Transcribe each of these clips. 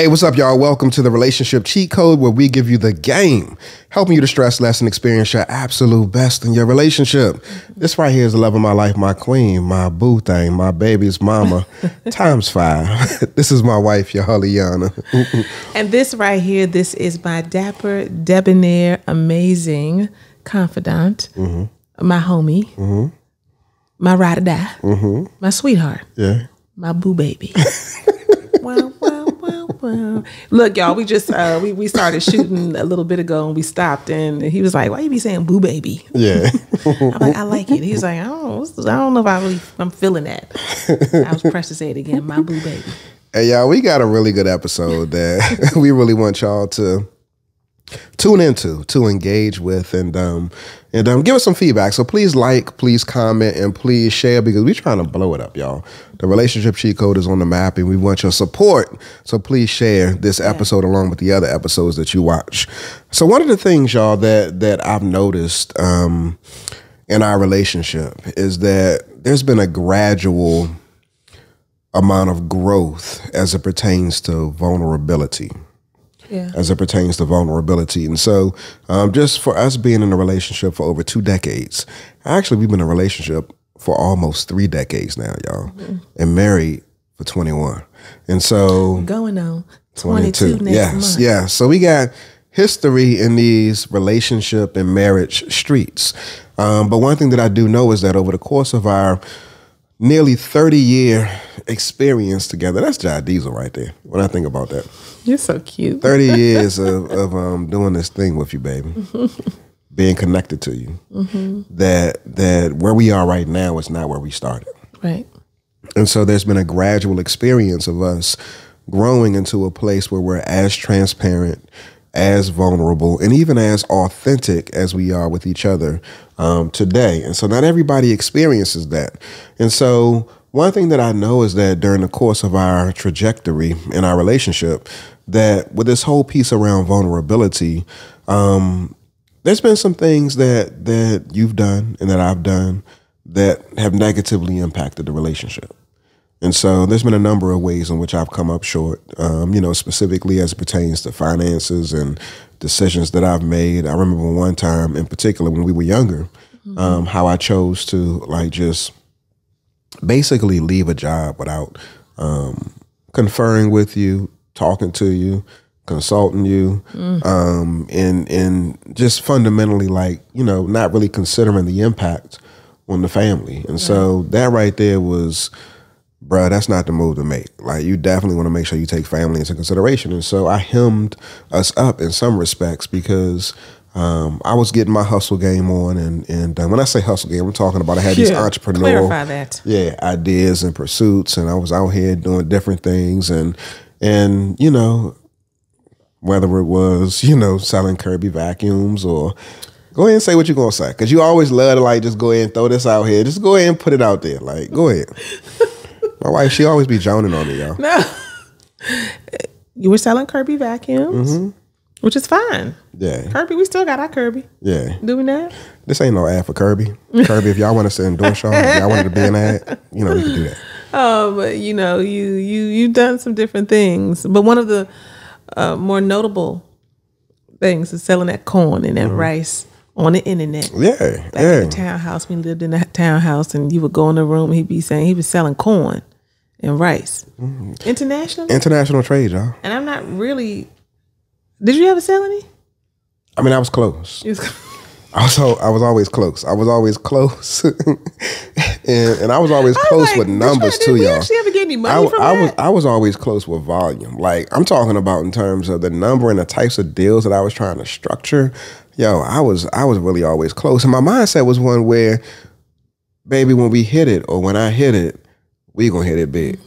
Hey, what's up, y'all? Welcome to the Relationship Cheat Code, where we give you the game, helping you to stress less and experience your absolute best in your relationship. This right here is the love of my life, my queen, my boo thing, my baby's mama, times 5. This is my wife, y'all, Liana. And this right here, this is my dapper, debonair, amazing confidant, my homie, my ride or die, my sweetheart, my boo baby. Wow, wow, wow, wow. Look, y'all, we just we started shooting a little bit ago and we stopped, and he was like, "Why you be saying boo baby?" Yeah. I'm like, "I like it." He's like, I don't know if I'm feeling that. I was pressed to say it again, my boo baby. Hey, y'all, we got a really good episode that we really want y'all to tune into, to engage with, and give us some feedback. So please like, please comment, and please share, because we're trying to blow it up, y'all. The Relationship Cheat Code is on the map, and we want your support. So please share this episode along with the other episodes that you watch. So one of the things, y'all, that I've noticed in our relationship is that there's been a gradual amount of growth as it pertains to vulnerability. Yeah. As it pertains to vulnerability. And so just for us being in a relationship for over 2 decades, actually we've been in a relationship for almost 3 decades now, y'all, and married for 21. And so going on 22 next month. Yeah. So we got history in these relationship and marriage streets. But one thing that I do know is that over the course of our nearly 30-year experience together, that's Jai Diesel right there when I think about that. You're so cute. 30 years of doing this thing with you, baby. Being connected to you. That where we are right now is not where we started. Right. And so there's been a gradual experience of us growing into a place where we're as transparent, as vulnerable, and even as authentic as we are with each other today. And so not everybody experiences that. And so one thing that I know is that during the course of our trajectory in our relationship, that with this whole piece around vulnerability, there's been some things that you've done and that I've done that have negatively impacted the relationship. And so there's been a number of ways in which I've come up short, specifically as it pertains to finances and decisions that I've made. I remember one time in particular when we were younger, how I chose to just basically leave a job without conferring with you, talking to you, consulting you, and just fundamentally not really considering the impact on the family. And so that right there was, bruh, that's not the move to make. You definitely want to make sure you take family into consideration. And so I hemmed us up in some respects because I was getting my hustle game on. And when I say hustle game, I'm talking about I had these entrepreneurial clarify that. Ideas and pursuits. And I was out here doing different things. And whether it was, selling Kirby vacuums or go ahead and say what you're going to say. Because you always love to just go ahead and throw this out here. Just go ahead and put it out there. Go ahead. My wife, she always be joning on me, y'all. No. You were selling Kirby vacuums, which is fine. Yeah. Kirby, we still got our Kirby. Yeah. Do we not? This ain't no ad for Kirby. Kirby, if y'all want us to endorse y'all, if y'all wanted to be an ad, we can do that. But you've done some different things. But one of the more notable things is selling that corn and that rice on the internet. Yeah. Back in the townhouse, we lived in that townhouse, and you would go in the room and he'd be saying he was selling corn and rice. International trade, y'all. And I'm not really. Did you ever sell any? I mean, I was close. I was always close. I was always close, and I was always close with numbers too, y'all. Did you ever get any money from that? I was always close with volume. I'm talking about in terms of the number and the types of deals that I was trying to structure. Yo, I was really always close, and my mindset was one where, baby, when we hit it or when I hit it, we gonna hit it big.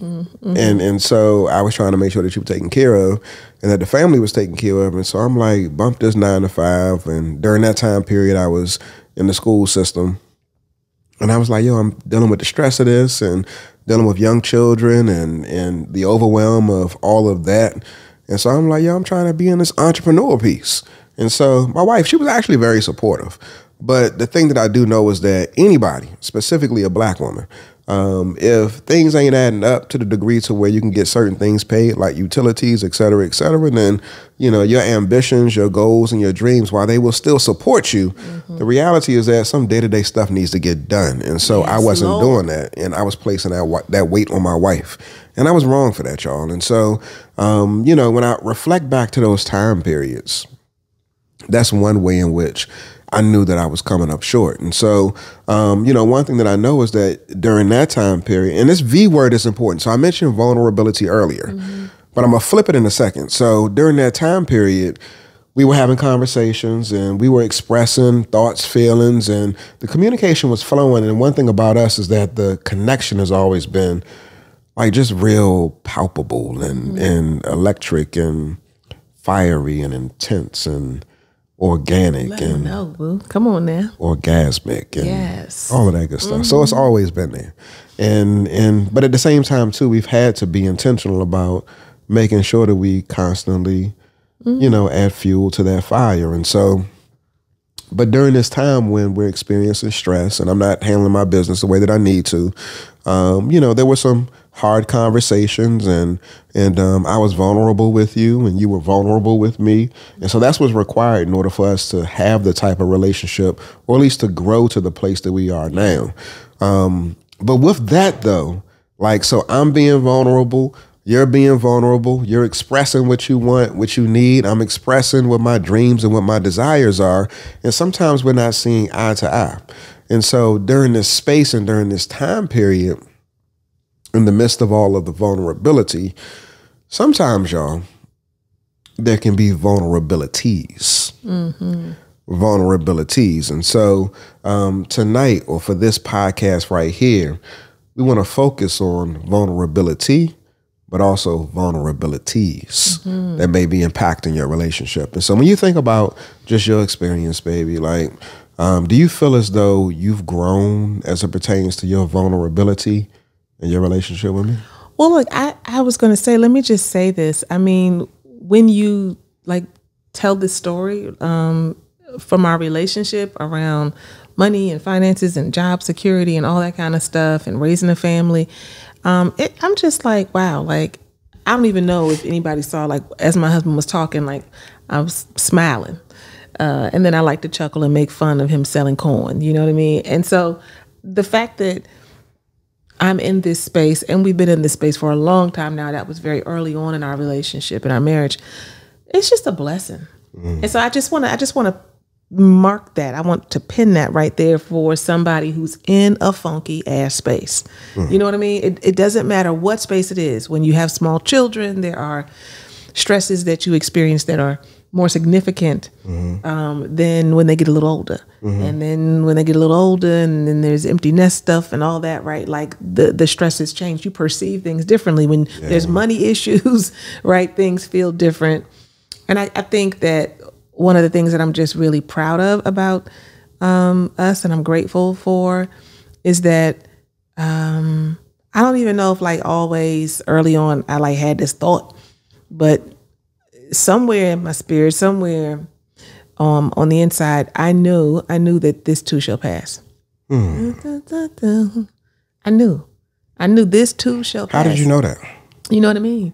And so I was trying to make sure that you were taken care of and that the family was taken care of. And so I'm like, bump this 9 to 5. And during that time period, I was in the school system. And I was like, yo, I'm dealing with the stress of this and dealing with young children and the overwhelm of all of that. And so I'm like, yo, I'm trying to be in this entrepreneur piece. And so my wife, she was actually very supportive. But the thing that I do know is that anybody, specifically a black woman, If things ain't adding up to the degree to where you can get certain things paid, like utilities, et cetera, then, your ambitions, your goals, and your dreams, while they will still support you, the reality is that some day-to-day stuff needs to get done. And so I wasn't doing that. And I was placing that weight on my wife. And I was wrong for that, y'all. And so, when I reflect back to those time periods, that's one way in which I knew that I was coming up short. And so, one thing that I know is that during that time period, and this V word is important. So I mentioned vulnerability earlier, but I'm going to flip it in a second. So during that time period, we were having conversations and we were expressing thoughts, feelings, and the communication was flowing. And one thing about us is that the connection has always been like just real palpable and electric and fiery and intense and organic boo. Come on now. Orgasmic and all of that good stuff. So it's always been there. But at the same time too, we've had to be intentional about making sure that we constantly, add fuel to that fire. And so, but during this time when we're experiencing stress and I'm not handling my business the way that I need to, there were some hard conversations and I was vulnerable with you and you were vulnerable with me. And so that's what's required in order for us to have the type of relationship, or at least to grow to the place that we are now. But with that though, so I'm being vulnerable, you're being vulnerable, you're expressing what you want, what you need. I'm expressing what my dreams and what my desires are. And sometimes we're not seeing eye to eye. And so during this space and during this time period, in the midst of all of the vulnerability, sometimes, y'all, there can be vulnerabilities. Vulnerabilities. And so tonight, or for this podcast right here, we want to focus on vulnerability, but also vulnerabilities that may be impacting your relationship. And so when you think about just your experience, baby, do you feel as though you've grown as it pertains to your vulnerability in your relationship with me? Well, look, I was going to say, let me just say this. I mean, when you tell this story from our relationship around money and finances and job security and all that kind of stuff and raising a family, I'm just like, wow, I don't even know if anybody saw, as my husband was talking, I was smiling. And then I like to chuckle and make fun of him selling corn, you know what I mean? And so the fact that I'm in this space, and we've been in this space for a long time now, that was very early on in our relationship and our marriage, it's just a blessing. And so I just want to mark that. I want to pin that right there for somebody who's in a funky ass space. You know what I mean? It doesn't matter what space it is. When you have small children, there are stresses that you experience that are more significant than when they get a little older. And then when they get a little older, and then there's empty nest stuff and all that, right? The stresses change. You perceive things differently. When there's money issues, right? Things feel different. And I think that one of the things that I'm just really proud of about us, and I'm grateful for, is that I don't even know if always early on I had this thought, but somewhere in my spirit, somewhere on the inside, I knew that this too shall pass. I knew this too shall pass. How did you know that? You know what I mean?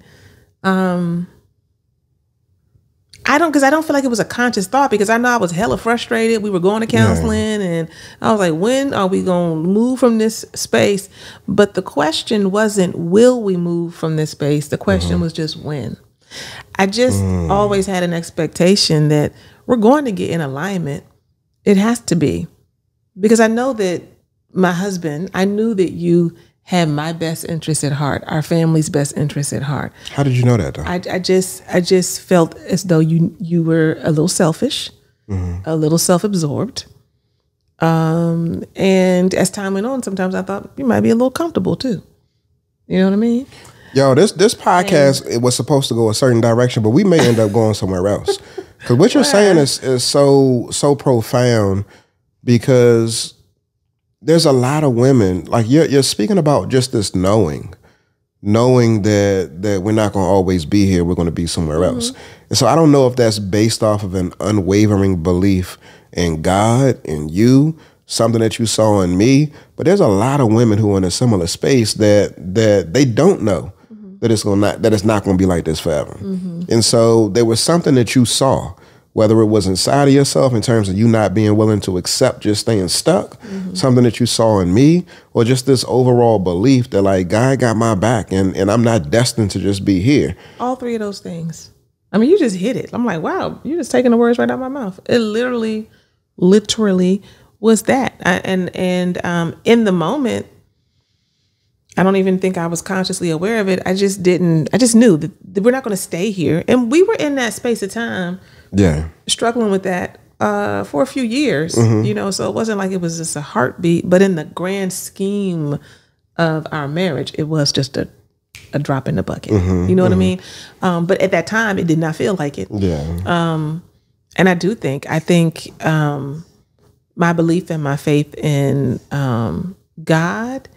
Because I don't feel like it was a conscious thought, because I know I was hella frustrated. We were going to counseling and I was like, when are we going to move from this space? But the question wasn't, will we move from this space? The question was just when. I just always had an expectation that we're going to get in alignment. It has to be, because I know that my husband, I knew that you had my best interest at heart, our family's best interest at heart. How did you know that though? I just felt as though you were a little selfish, a little self-absorbed. And as time went on, sometimes I thought you might be a little comfortable too. You know what I mean? Yo, this podcast, it was supposed to go a certain direction, but we may end up going somewhere else. Because what you're saying is so profound, because there's a lot of women, you're speaking about just this knowing that we're not going to always be here, we're going to be somewhere else. And so I don't know if that's based off of an unwavering belief in God and you, something that you saw in me. But there's a lot of women who are in a similar space that they don't know that it's not going to be like this forever. And so there was something that you saw, whether it was inside of yourself in terms of you not being willing to accept just staying stuck, something that you saw in me, or just this overall belief that like God got my back and I'm not destined to just be here. All three of those things. I mean, you just hit it. I'm like, wow, you're just taking the words right out of my mouth. It literally was that. And in the moment, I don't even think I was consciously aware of it. I just knew that we're not going to stay here. And we were in that space of time, struggling with that for a few years, you know, so it wasn't like it was just a heartbeat, but in the grand scheme of our marriage, it was just a drop in the bucket. You know what I mean? But at that time, it did not feel like it. And I think my belief and my faith in God,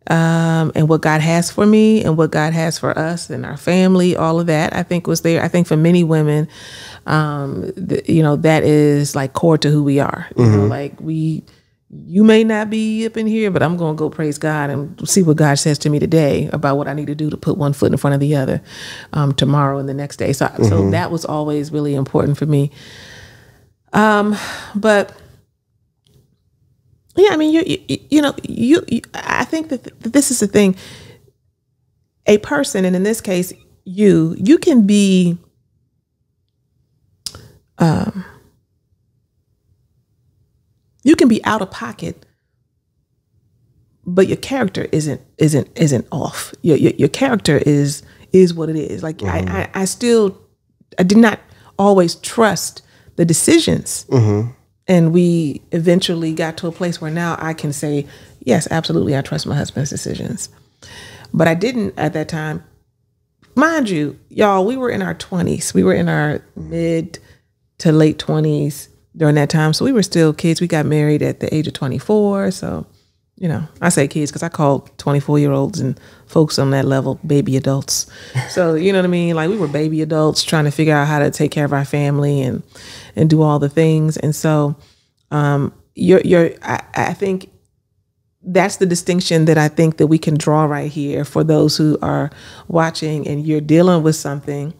and what God has for me and what God has for us and our family, all of that, I think was there. I think for many women, you know, that is like core to who we are. You know, like you may not be up in here, but I'm going to go praise God and see what God says to me today about what I need to do to put one foot in front of the other, tomorrow and the next day. So that was always really important for me. But yeah, I mean, I think that this is the thing. A person, and in this case, you can be, out of pocket, but your character isn't off. Your character is what it is. Like I did not always trust the decisions. And we eventually got to a place where now I can say, yes, absolutely, I trust my husband's decisions. But I didn't at that time. Mind you, y'all, we were in our 20s. We were in our mid to late 20s during that time. So we were still kids. We got married at the age of 24. So, you know, I say kids because I call 24-year-olds and folks on that level baby adults. So, you know what I mean? Like we were baby adults trying to figure out how to take care of our family and do all the things. And so I think that's the distinction that I think that we can draw right here for those who are watching and you're dealing with something.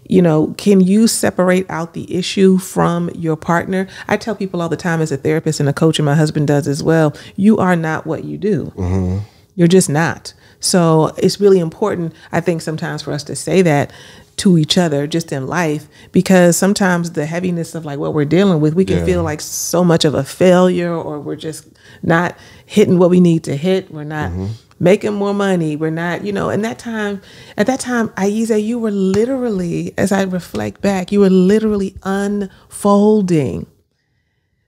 You know, can you separate out the issue from your partner? I tell people all the time as a therapist and a coach, and my husband does as well, you are not what you do. You're just not. So it's really important, I think, sometimes for us to say that to each other just in life, because sometimes the heaviness of like what we're dealing with, we can feel like so much of a failure, or we're just not hitting what we need to hit. We're not making more money. We're not, you know, at that time, Aiza, you were literally, as I reflect back, you were literally unfolding.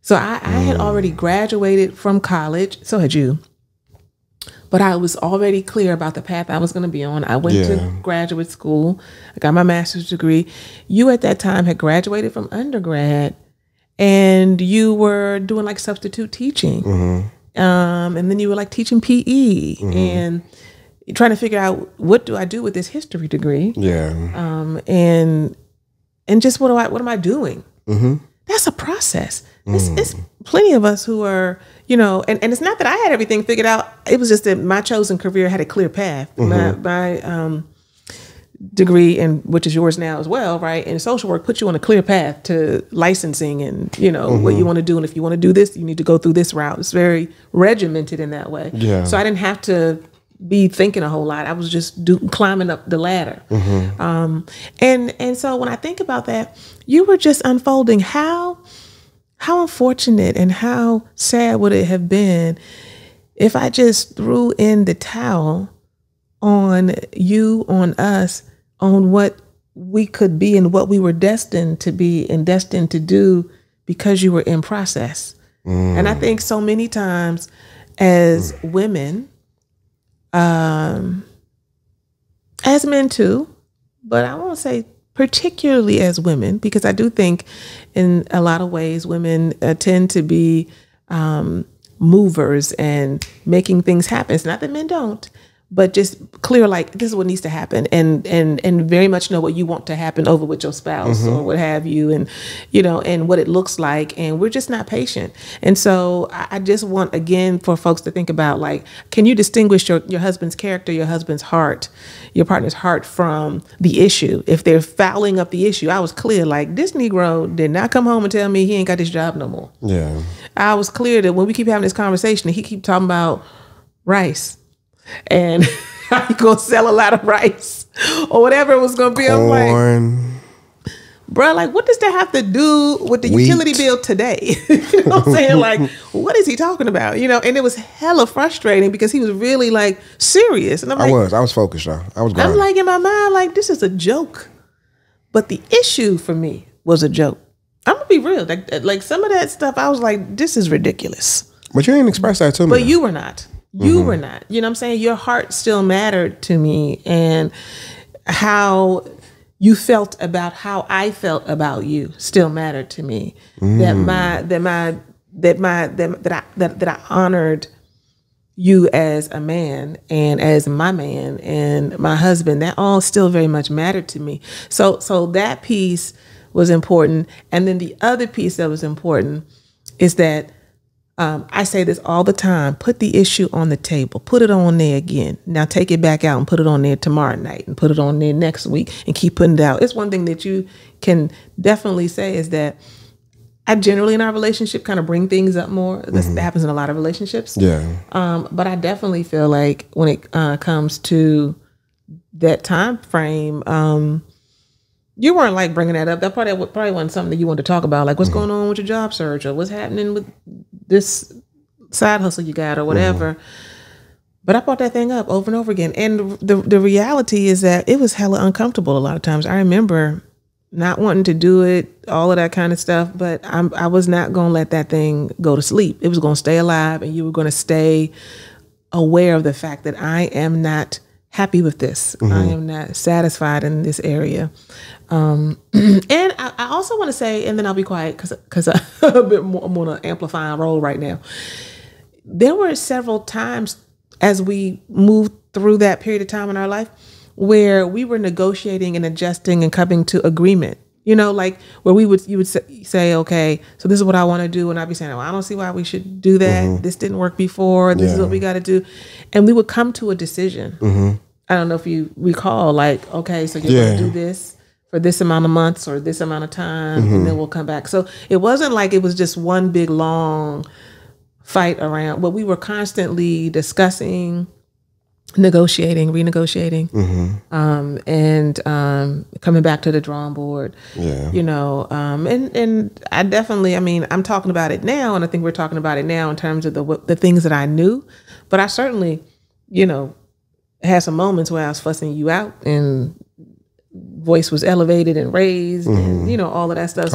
So I had already graduated from college. So had you. But I was already clear about the path I was going to be on. I went to graduate school. I got my master's degree. You at that time had graduated from undergrad, and you were doing like substitute teaching. And then you were like teaching PE and trying to figure out, what do I do with this history degree? And just what am I doing? That's a process. It's plenty of us who are, you know, and it's not that I had everything figured out. It was just that my chosen career had a clear path. My degree, and which is yours now as well, right? And social work puts you on a clear path to licensing and, you know, what you want to do. And if you want to do this, you need to go through this route. It's very regimented in that way. So I didn't have to be thinking a whole lot. I was just climbing up the ladder. And so when I think about that, you were just unfolding. How unfortunate and how sad would it have been if I just threw in the towel on you, on us, on what we could be and what we were destined to be and destined to do because you were in process. And I think so many times as women, as men too, but I won't say particularly as women, because I do think in a lot of ways women tend to be movers and making things happen. It's not that men don't, but just clear, like, this is what needs to happen, and very much know what you want to happen over with your spouse or what have you, and and what it looks like, and we're just not patient. And so I just want, again, for folks to think about, like, can you distinguish your husband's character, your husband's heart, your partner's heart from the issue? If they're fouling up the issue, I was clear, like, this Negro did not come home and tell me he ain't got this job no more. Yeah. I was clear that when we keep having this conversation, he keep talking about rice and how you gonna sell a lot of rice or whatever it was gonna be. I'm like, bro, like, what does that have to do with the utility bill today? You know what I'm saying? Like, what is he talking about? And it was hella frustrating because he was really, like, serious. And I was focused, though. I'm like, in my mind, like, this is a joke. But the issue for me was a joke. I'm gonna be real. Like some of that stuff, I was like, this is ridiculous. But you didn't express that to me. But you were not. You were not. You know what I'm saying? Your heart still mattered to me, and how you felt about how I felt about you still mattered to me. That I honored you as a man and as my man and my husband. That all still very much mattered to me. So that piece was important. And then the other piece that was important is that I say this all the time: put the issue on the table, put it on there again. Now take it back out and put it on there tomorrow night and put it on there next week and keep putting it out. It's one thing that you can definitely say is that I generally in our relationship kind of bring things up more. That happens in a lot of relationships. Yeah. But I definitely feel like when it comes to that time frame, you weren't, like, bringing that up. That probably wasn't something that you wanted to talk about, like what's going on with your job search or what's happening with this side hustle you got or whatever. But I brought that thing up over and over again. And the reality is that it was hella uncomfortable a lot of times. I remember not wanting to do it, all of that kind of stuff, but I was not going to let that thing go to sleep. It was going to stay alive, and you were going to stay aware of the fact that I am not happy with this. I am not satisfied in this area. And I also want to say, and then I'll be quiet because I'm on an amplifying role right now. There were several times as we moved through that period of time in our life where we were negotiating and adjusting and coming to agreement. Like where you would say, okay, so this is what I want to do. And I'd be saying, well, I don't see why we should do that. This didn't work before. This is what we got to do. And we would come to a decision. I don't know if you recall, like, okay, so you're going to do this for this amount of months or this amount of time, and then we'll come back. So it wasn't like it was just one big long fight around, but we were constantly discussing, negotiating, renegotiating, and coming back to the drawing board. And I definitely, I'm talking about it now, and I think we're talking about it now in terms of the things that I knew, but I certainly, had some moments where I was fussing you out and voice was elevated and raised and, all of that stuff.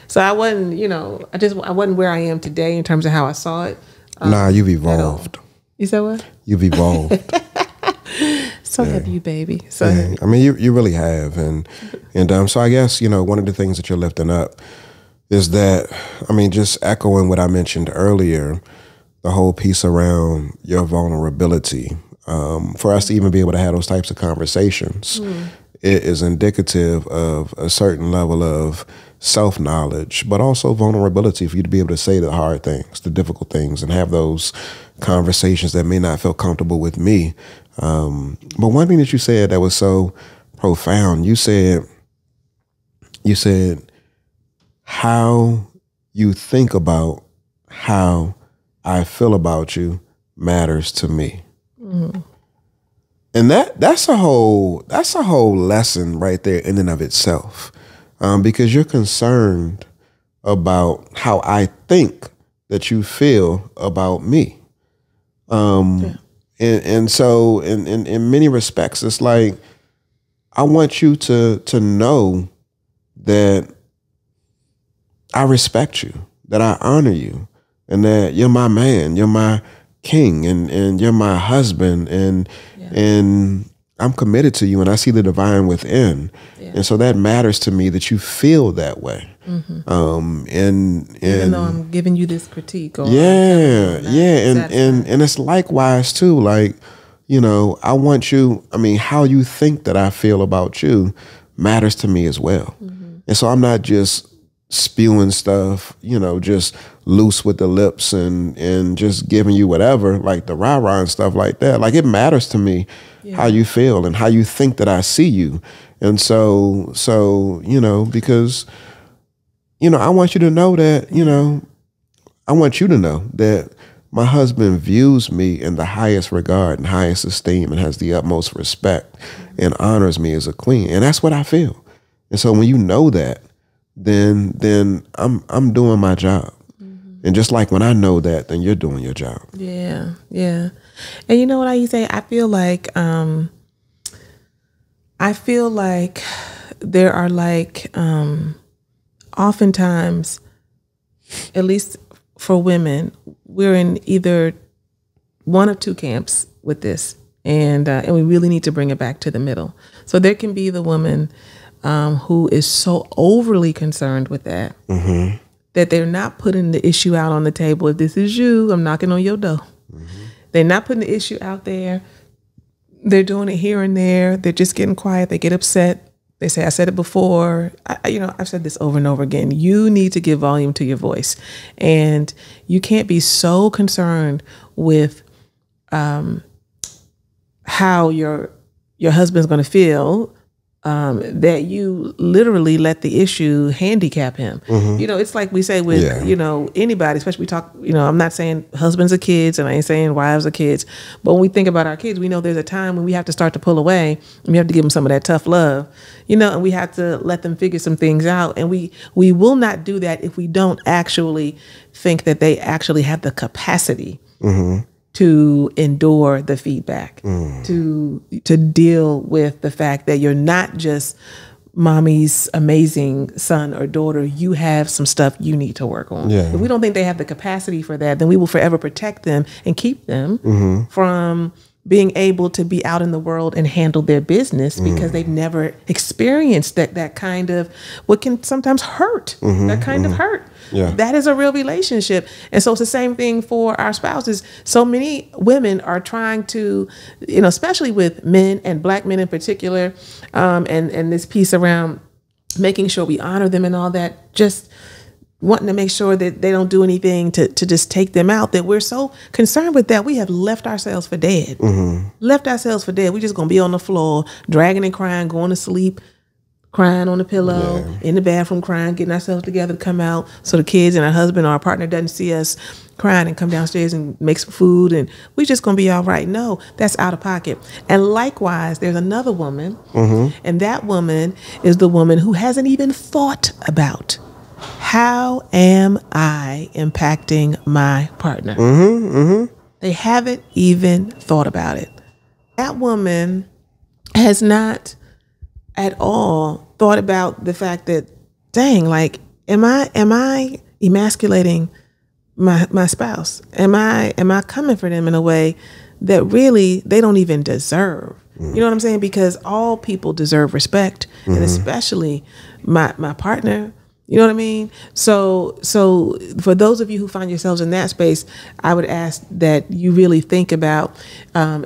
So I wasn't, I wasn't where I am today in terms of how I saw it. Nah, you've evolved. You said what? You've evolved. So have you, baby. So you really have. And so I guess, one of the things that you're lifting up is that, just echoing what I mentioned earlier, the whole piece around your vulnerability, for us to even be able to have those types of conversations, it is indicative of a certain level of self-knowledge, but also vulnerability for you to be able to say the hard things, the difficult things, and have those conversations that may not feel comfortable with me. But one thing that you said that was so profound, you said how you think about how I feel about you matters to me. And that's a whole lesson right there in and of itself, because you're concerned about how I think that you feel about me, and so in many respects, it's like I want you to know that I respect you, that I honor you, and that you're my man, you're my king, and you're my husband, and I'm committed to you, and I see the divine within, and so that matters to me that you feel that way. And even though I'm giving you this critique, or and it's likewise too. Like, I want you, how you think that I feel about you matters to me as well. And so I'm not just spewing stuff, just loose with the lips and just giving you whatever, like the rah-rah and stuff like that. Like, it matters to me how you feel and how you think that I see you. And so, because, I want you to know that, I want you to know that my husband views me in the highest regard and highest esteem and has the utmost respect and honors me as a queen. And that's what I feel. And so when you know that, then I'm doing my job. And just like when I know that, then you're doing your job. Yeah, yeah. And you know what I used to say? I feel like there are oftentimes, at least for women, we're in either one of two camps with this, and we really need to bring it back to the middle. So there can be the woman who is so overly concerned with that, that they're not putting the issue out on the table. If this is you, I'm knocking on your door. They're not putting the issue out there. They're doing it here and there. They're just getting quiet. They get upset. They say, I said it before. I've said this over and over again. You need to give volume to your voice. And you can't be so concerned with how your husband's going to feel that you literally let the issue handicap him. It's like we say with, anybody, especially we talk, I'm not saying husbands or kids, and I ain't saying wives or kids, but when we think about our kids, we know there's a time when we have to start to pull away and we have to give them some of that tough love, and we have to let them figure some things out. And we will not do that if we don't actually think that they actually have the capacity to endure the feedback, to deal with the fact that you're not just mommy's amazing son or daughter. You have some stuff you need to work on. If we don't think they have the capacity for that, then we will forever protect them and keep them from being able to be out in the world and handle their business because they've never experienced that kind of what can sometimes hurt, that kind of hurt. That is a real relationship. And so it's the same thing for our spouses. So many women are trying to, especially with men and Black men in particular, and this piece around making sure we honor them and all that, just wanting to make sure that they don't do anything to just take them out, that we're so concerned with that. We have left ourselves for dead. Left ourselves for dead. We're just going to be on the floor, dragging and crying, going to sleep, crying on the pillow, in the bathroom crying, getting ourselves together to come out so the kids and our husband or our partner doesn't see us crying and come downstairs and make some food and we're just going to be all right. No, that's out of pocket. And likewise, there's another woman, and that woman is the woman who hasn't even thought about, how am I impacting my partner? They haven't even thought about it. That woman has not at all thought about the fact that, dang, like, am I emasculating my spouse? Am I coming for them in a way that really they don't even deserve? You know what I'm saying? Because all people deserve respect, and especially my partner. You know what I mean? So for those of you who find yourselves in that space, I would ask that you really think about,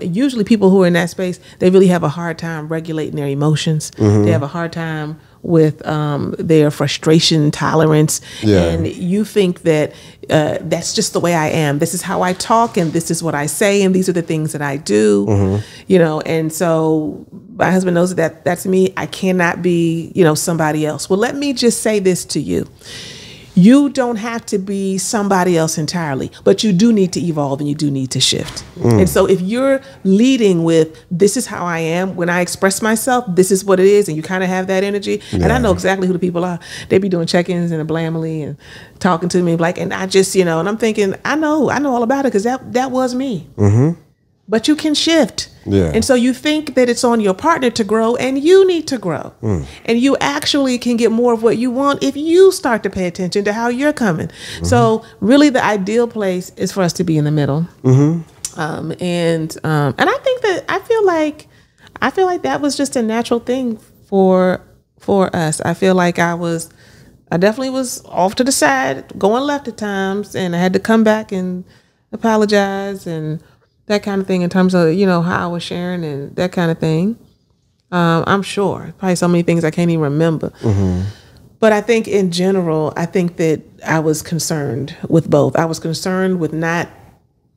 usually people who are in that space, they really have a hard time regulating their emotions. They have a hard time with their frustration tolerance. And you think that that's just the way I am. This is how I talk, and this is what I say, and these are the things that I do. And so my husband knows that that's me. I cannot be, somebody else. Well, let me just say this to you. You don't have to be somebody else entirely, but you do need to evolve and you do need to shift. And so if you're leading with, this is how I am, when I express myself, this is what it is, and you kind of have that energy, and I know exactly who the people are. They be doing check-ins in a Blamly and talking to me like, and I just, and I'm thinking, I know all about it because that was me. But you can shift. And so you think that it's on your partner to grow, and you need to grow. And you actually can get more of what you want if you start to pay attention to how you're coming. So really the ideal place is for us to be in the middle. And I think that I feel like that was just a natural thing for us. I feel like I definitely was off to the side, going left at times, and I had to come back and apologize and that kind of thing in terms of, you know, how I was sharing and that kind of thing. I'm sure. Probably so many things I can't even remember. Mm-hmm. But I think in general, I think that I was concerned with both. I was concerned with not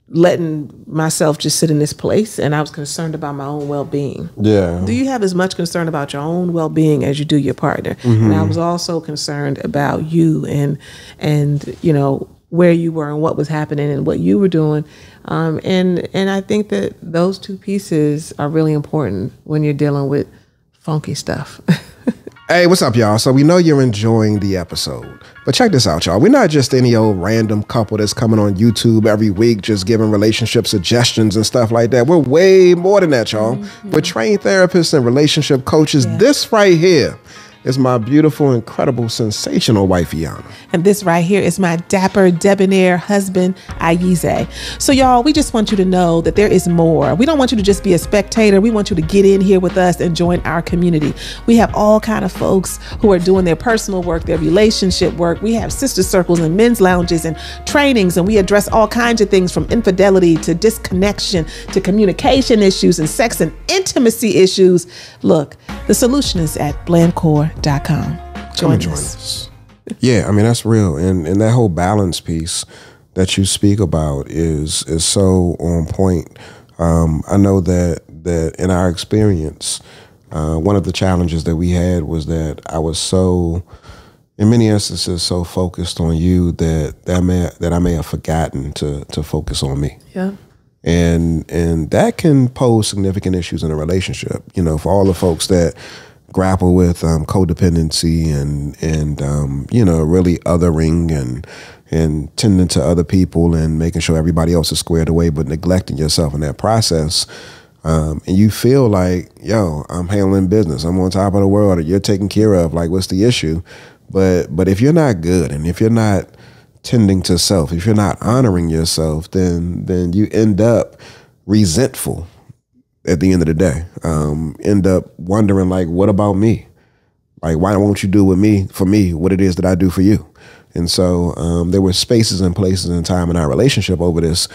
letting myself just sit in this place, and I was concerned about my own well-being. Yeah. Do you have as much concern about your own well-being as you do your partner? Mm-hmm. And I was also concerned about you and you know, where you were and what was happening and what you were doing. And I think that those two pieces are really important when you're dealing with funky stuff. Hey, what's up, y'all? So we know you're enjoying the episode, but check this out, y'all. We're not just any old random couple that's coming on YouTube every week just giving relationship suggestions and stuff like that. We're way more than that, y'all. Mm-hmm. We're trained therapists and relationship coaches. Yeah. This right here is my beautiful, incredible, sensational wife, Iana. And this right here is my dapper, debonair husband, Ayize. So y'all, we just want you to know that there is more. We don't want you to just be a spectator. We want you to get in here with us and join our community. We have all kind of folks who are doing their personal work, their relationship work. We have sister circles and men's lounges and trainings, and we address all kinds of things from infidelity to disconnection to communication issues and sex and intimacy issues. Look, the solution is at blamcore.com. Join us. Yeah, I mean, that's real. And that whole balance piece that you speak about is so on point. I know that in our experience, one of the challenges that we had was that I was so, in many instances, so focused on you that I may have forgotten to focus on me. Yeah. And that can pose significant issues in a relationship. You know, for all the folks that grapple with codependency and you know, really othering and tending to other people and making sure everybody else is squared away, but neglecting yourself in that process. And you feel like, yo, I'm handling business. I'm on top of the world, or you're taken care of. Like, what's the issue? But if you're not good, and if you're not tending to self, if you're not honoring yourself, then you end up resentful at the end of the day. End up wondering, like, what about me? Like, why won't you do for me what it is that I do for you? And so there were spaces and places and time in our relationship over this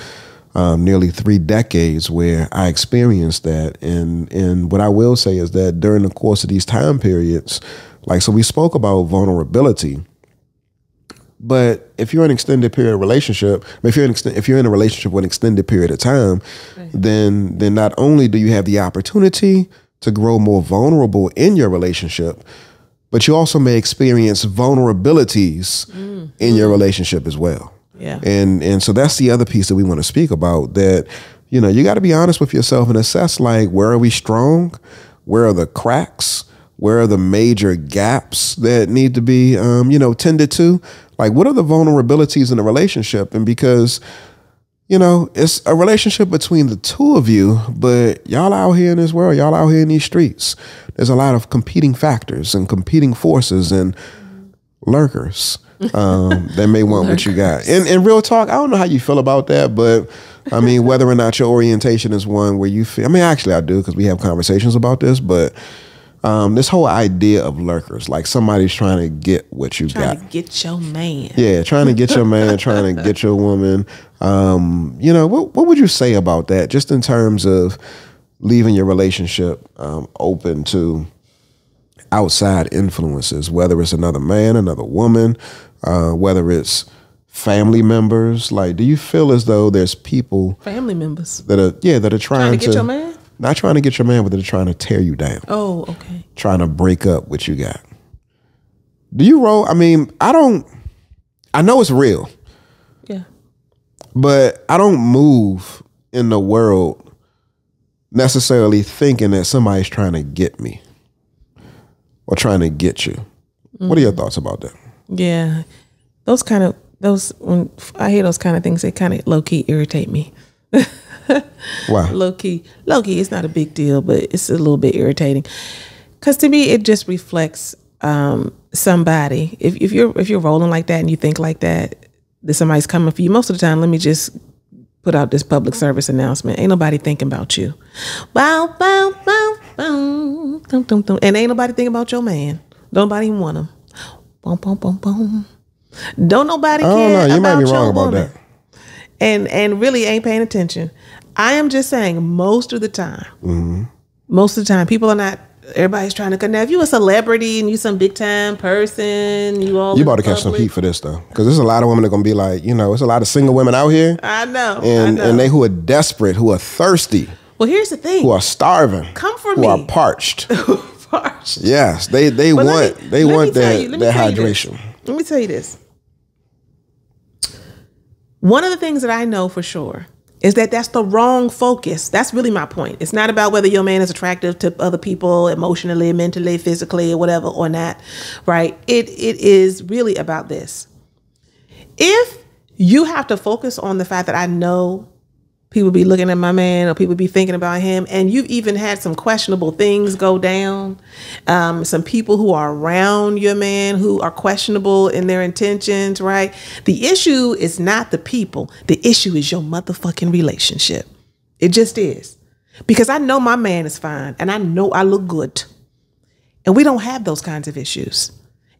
nearly 3 decades where I experienced that. And what I will say is that during the course of these time periods, like, so we spoke about vulnerability. But if you're in an extended period of relationship, if you're in a relationship with an extended period of time, right, then not only do you have the opportunity to grow more vulnerable in your relationship, but you also may experience vulnerabilities in your relationship as well. Yeah. And so that's the other piece that we want to speak about, that, you know, you got to be honest with yourself and assess, like, where are we strong? Where are the cracks? Where are the major gaps that need to be, you know, tended to? Like, what are the vulnerabilities in a relationship? And because, you know, it's a relationship between the two of you, but y'all out here in this world, y'all out here in these streets, there's a lot of competing factors and competing forces and lurkers that may want what you got. And real talk, I don't know how you feel about that, but I mean, whether or not your orientation is one where you feel, I mean, actually I do, because we have conversations about this, but this whole idea of lurkers, like somebody's trying to get what you got. Trying to get your man. Yeah, trying to get your man, trying to get your woman. You know, what would you say about that, just in terms of leaving your relationship open to outside influences, whether it's another man, another woman, whether it's family members? Like, do you feel as though there's people, family members, that are trying to get your man? Not trying to get your man, but they're trying to tear you down. Oh, okay. Trying to break up what you got. Do you roll? I mean, I know it's real. Yeah. But I don't move in the world necessarily thinking that somebody's trying to get me or trying to get you. What are your thoughts about that? Yeah. When I hear those kind of things, they kind of low key irritate me. Why? Low key, it's not a big deal, but it's a little bit irritating. Because to me, it just reflects somebody. If you're rolling like that and you think like that somebody's coming for you, most of the time, let me just put out this public service announcement. Ain't nobody thinking about you. Bow, bow, bow, bow, dum, dum, dum. And ain't nobody thinking about your man. Don't nobody even want him. Boom, boom, boom, boom. Don't nobody care you about might be your wrong about woman. that. And really ain't paying attention. I am just saying most of the time, most of the time, people are not, everybody's trying to connect. If you a celebrity and you some big time person, you about to catch some heat for this though, because there's a lot of women that are gonna be like, there's a lot of single women out here. I know, and they who are desperate, who are thirsty. Well, here's the thing: who are starving, come for who me, are parched. Parched. Yes, they want that hydration. Let me tell you this. One of the things that I know for sure is that that's the wrong focus. That's really my point. It's not about whether your man is attractive to other people emotionally, mentally, physically, or whatever, or not, right? It is really about this. If you have to focus on the fact that I know people be looking at my man or people be thinking about him, and you've even had some questionable things go down, some people who are around your man who are questionable in their intentions, right? The issue is not the people. The issue is your motherfucking relationship. It just is. Because I know my man is fine and I know I look good. And we don't have those kinds of issues.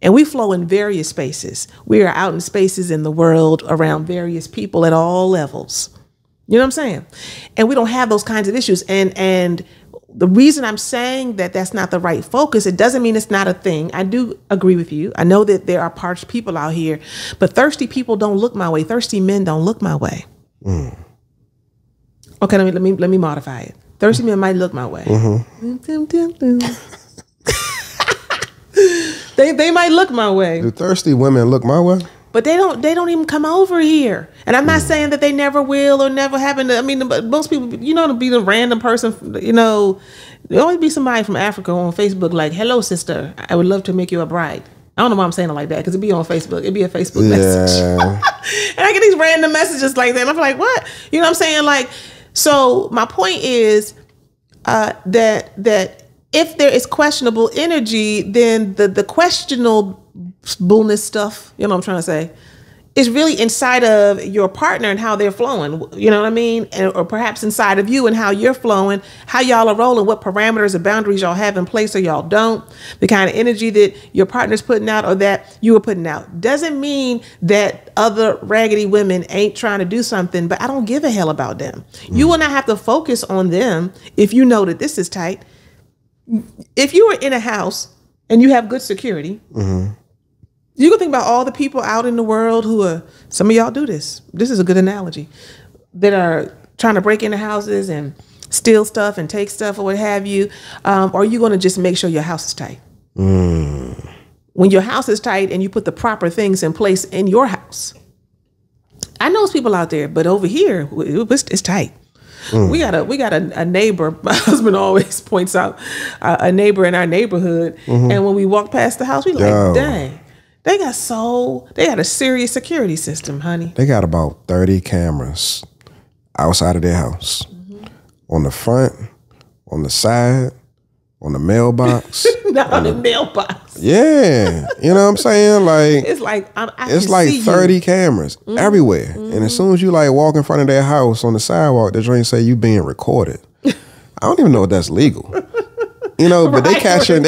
And we flow in various spaces. We are out in spaces in the world around various people at all levels. You know what I'm saying? And we don't have those kinds of issues. And the reason I'm saying that that's not the right focus, it doesn't mean it's not a thing. I do agree with you. I know that there are parched people out here, but thirsty people don't look my way. Thirsty men don't look my way. Okay, let me modify it. Thirsty men might look my way. They might look my way. Do thirsty women look my way? But they don't even come over here. And I'm not saying that they never will or never happen to. I mean, most people, to be the random person, there always be somebody from Africa on Facebook like, hello, sister, I would love to make you a bride. I don't know why I'm saying it like that, because it'd be on Facebook. It'd be a Facebook message. And I get these random messages like that. And I'm like, what? You know what I'm saying? Like, so my point is that if there is questionable energy, then the questionableness stuff, you know what I'm trying to say, is really inside of your partner and how they're flowing, you know what I mean? Or perhaps inside of you and how you're flowing, how y'all are rolling, what parameters or boundaries y'all have in place or y'all don't, the kind of energy that your partner's putting out or that you are putting out. Doesn't mean that other raggedy women ain't trying to do something, but I don't give a hell about them. You will not have to focus on them if you know that this is tight. If you were in a house and you have good security, you can think about all the people out in the world who are, some of y'all do this. This is a good analogy, that are trying to break into houses and steal stuff and take stuff or what have you. Or are you going to just make sure your house is tight? When your house is tight and you put the proper things in place in your house. I know it's people out there, but over here, it's tight. We got a neighbor. My husband always points out a neighbor in our neighborhood. And when we walk past the house, we like, dang. They got a serious security system, honey. They got about 30 cameras outside of their house. On the front, on the side, on the mailbox. Not on the mailbox. Yeah. You know what I'm saying? Like, it's like, it's like 30 cameras everywhere. And as soon as you like walk in front of their house on the sidewalk, the joint say you being recorded. I don't even know if that's legal. But they capturing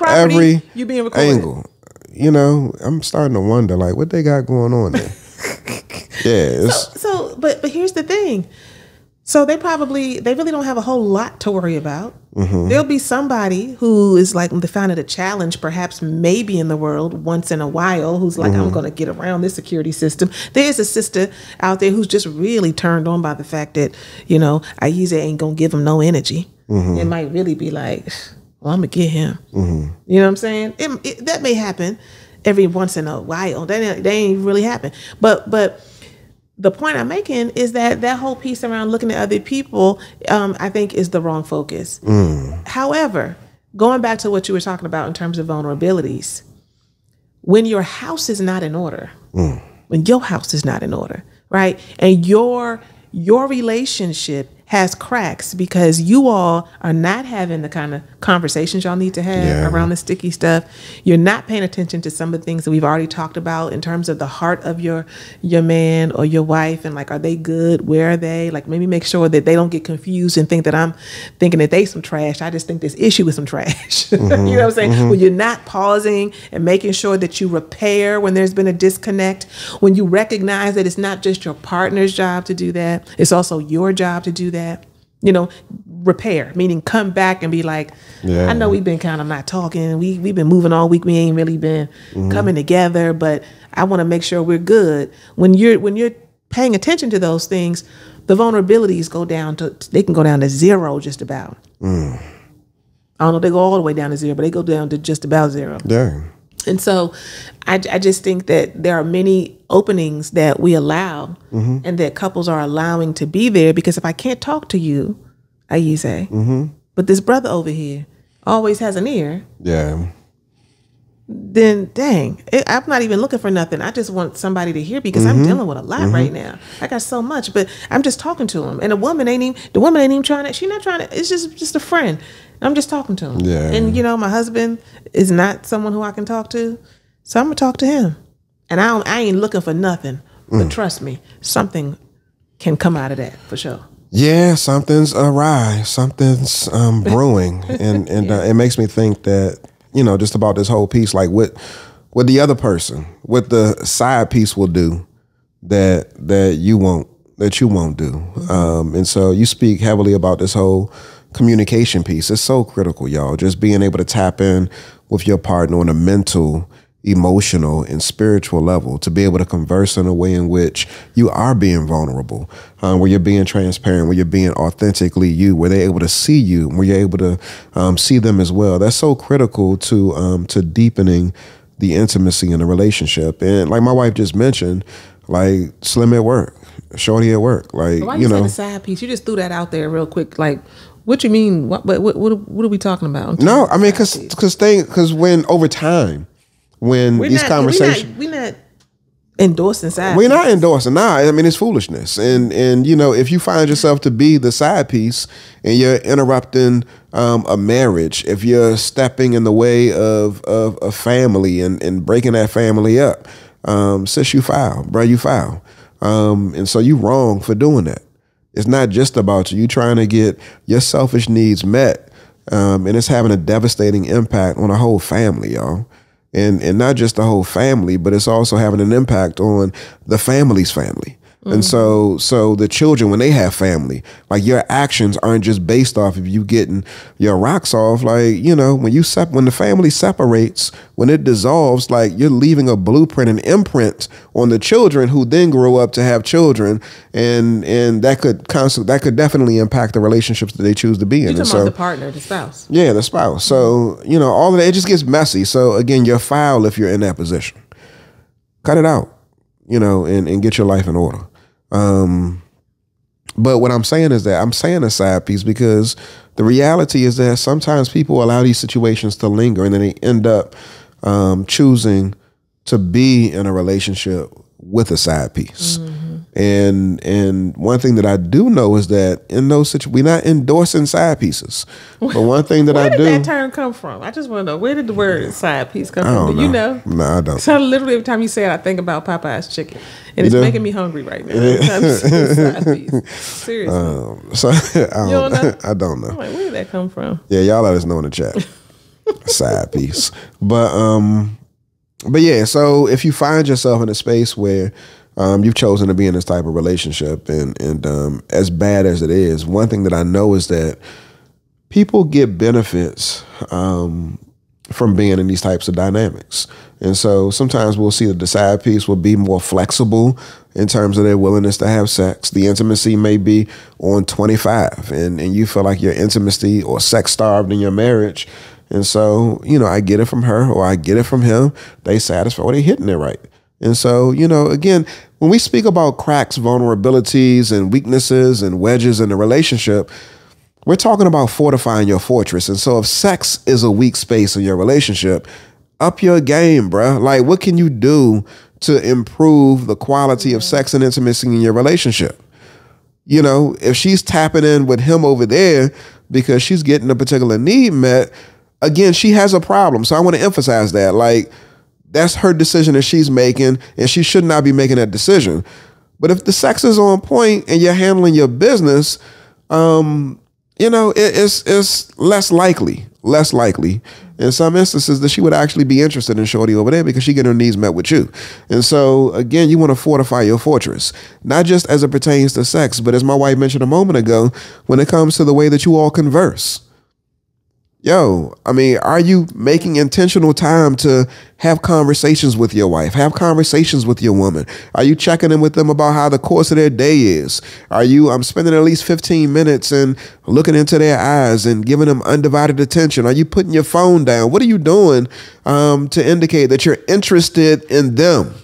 every you being recorded. Angle. I'm starting to wonder, like, what they got going on there. Yeah. But here's the thing. So they really don't have a whole lot to worry about. There'll be somebody who is like, they found it a challenge, perhaps maybe in the world once in a while, who's like, I'm going to get around this security system. There's a sister out there who's just really turned on by the fact that, Aiza ain't going to give him no energy. It might really be like, well, I'm going to get him. You know what I'm saying? That may happen every once in a while. That ain't really happen. But the point I'm making is that whole piece around looking at other people, I think, is the wrong focus. However, going back to what you were talking about in terms of vulnerabilities, when your house is not in order, when your house is not in order, right, and your relationship has cracks because you all are not having the kind of conversations y'all need to have around the sticky stuff. You're not paying attention to some of the things that we've already talked about in terms of the heart of your man or your wife, and like, are they good? Where are they? Like, maybe make sure that they don't get confused and think that I'm thinking that they some trash. I just think this issue is some trash. You know what I'm saying? When you're not pausing and making sure that you repair when there's been a disconnect, when you recognize that it's not just your partner's job to do that, it's also your job to do that. You know, repair, meaning come back and be like, I know we've been kind of not talking. We've been moving all week. We ain't really been coming together, but I want to make sure we're good. When you're paying attention to those things, the vulnerabilities they can go down to zero just about. I don't know if they go all the way down to zero, but they go down to just about zero. Yeah. And so I just think that there are many openings that we allow and that couples are allowing to be there, because if I can't talk to you, Ayize, but this brother over here always has an ear, then dang, I'm not even looking for nothing. I just want somebody to hear, because I'm dealing with a lot right now. I got so much, but I'm just talking to him. And the woman ain't even trying to, she's not trying to, it's just a friend. I'm just talking to him. Yeah. And you know, my husband is not someone who I can talk to, so I'm gonna talk to him. And I ain't looking for nothing, but trust me, something can come out of that for sure. Yeah, something's awry, something's brewing, and it makes me think that, you know, just about this whole piece, like what the other person, what the side piece will do that you won't do. And so you speak heavily about this whole communication piece. It's so critical, y'all. Just being able to tap in with your partner on a mental, emotional, and spiritual level, to be able to converse in a way in which you are being vulnerable, where you're being transparent, where you're being authentically you, where they're able to see you, where you're able to see them as well. That's so critical to deepening the intimacy in the relationship. And like my wife just mentioned, like Slim at work, Shorty at work, like, why you know, the side piece. You just threw that out there real quick, like. What you mean? What are we talking about? No, I mean, because when over time, when these conversations, we're not endorsing side. We're not endorsing. Nah, I mean, it's foolishness. And you know, if you find yourself to be the side piece and you're interrupting a marriage, if you're stepping in the way of a family and breaking that family up, sis, you foul, bro, you foul. And so you wrong for doing that. It's not just about you. You're trying to get your selfish needs met, and it's having a devastating impact on a whole family, y'all. And not just the whole family, but it's also having an impact on the family's family. And so the children, when they have family, like your actions aren't just based off of you getting your rocks off. Like, you know, when the family separates, when it dissolves, like you're leaving a blueprint, an imprint on the children who then grow up to have children, and that could definitely impact the relationships that they choose to be in. You're talking about the partner, the spouse. Yeah, the spouse. So, you know, all of that, it just gets messy. So again, you're foul if you're in that position. Cut it out, you know, and get your life in order. But what I'm saying is that I'm saying a side piece because the reality is that sometimes people allow these situations to linger, and then they end up choosing to be in a relationship with a side piece. And one thing that I do know is that in those situations, we're not endorsing side pieces. But one thing that I do. Where did that term come from? I just want to know, where did the word side piece come from? Do you know? No, I don't. So literally every time you say it, I think about Popeye's chicken. And it's making me hungry right now. Every time you say side piece. Seriously. So you don't know? I don't know. I'm like, where did that come from? Yeah, y'all let us know in the chat. Side piece. But yeah, so if you find yourself in a space where you've chosen to be in this type of relationship, and as bad as it is, one thing that I know is that people get benefits from being in these types of dynamics. And so sometimes we'll see that the side piece will be more flexible in terms of their willingness to have sex. The intimacy may be on 25, and you feel like you're intimacy or sex starved in your marriage. And so, you know, I get it from her or I get it from him. They satisfy, or they hitting it right. And so, you know, again, when we speak about cracks, vulnerabilities, and weaknesses and wedges in the relationship, we're talking about fortifying your fortress. And so if sex is a weak space in your relationship, up your game, bruh. Like, what can you do to improve the quality of sex and intimacy in your relationship? You know, if she's tapping in with him over there because she's getting a particular need met, again, she has a problem. So I want to emphasize that. Like, that's her decision that she's making, and she should not be making that decision. But if the sex is on point and you're handling your business, you know, it's less likely in some instances that she would actually be interested in shorty over there because she get her needs met with you. And so again, you want to fortify your fortress, not just as it pertains to sex, but as my wife mentioned a moment ago, when it comes to the way that you all converse. Yo, I mean, are you making intentional time to have conversations with your wife, have conversations with your woman? Are you checking in with them about how the course of their day is? Are you spending at least 15 minutes and looking into their eyes and giving them undivided attention? Are you putting your phone down? What are you doing to indicate that you're interested in them?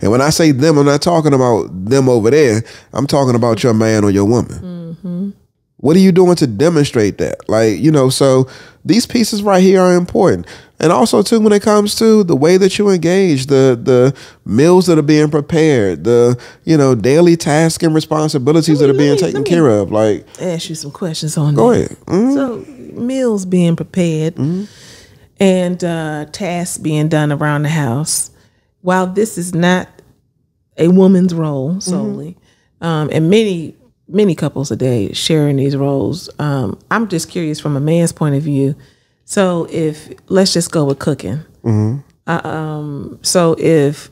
And when I say them, I'm not talking about them over there. I'm talking about your man or your woman. Mm-hmm. What are you doing to demonstrate that? Like, you know, so these pieces right here are important. And also, too, when it comes to the way that you engage, the meals that are being prepared, the, you know, daily tasks and responsibilities that are being taken care of. Like, ask you some questions on go that. Ahead. Mm-hmm. So meals being prepared and tasks being done around the house. While this is not a woman's role solely, and many couples today sharing these roles. I'm just curious from a man's point of view. So if, let's just go with cooking. So if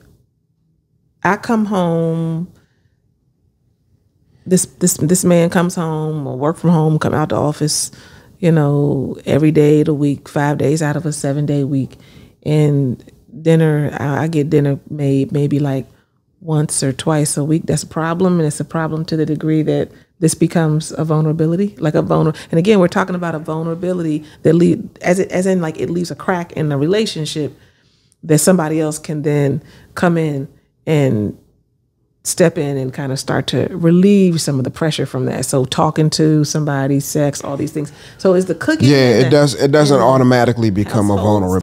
I come home, this man comes home or work from home, come out the office, you know, every day of the week, 5 days out of a 7-day week, and dinner, I get dinner made maybe like once or twice a week. That's a problem, and it's a problem to the degree that this becomes a vulnerability, like and again, we're talking about a vulnerability that as in like it leaves a crack in the relationship that somebody else can then come in and step in and kind of start to relieve some of the pressure from that. So talking to somebody, sex, all these things. So is the cooking? Yeah, it doesn't automatically become a vulnerability.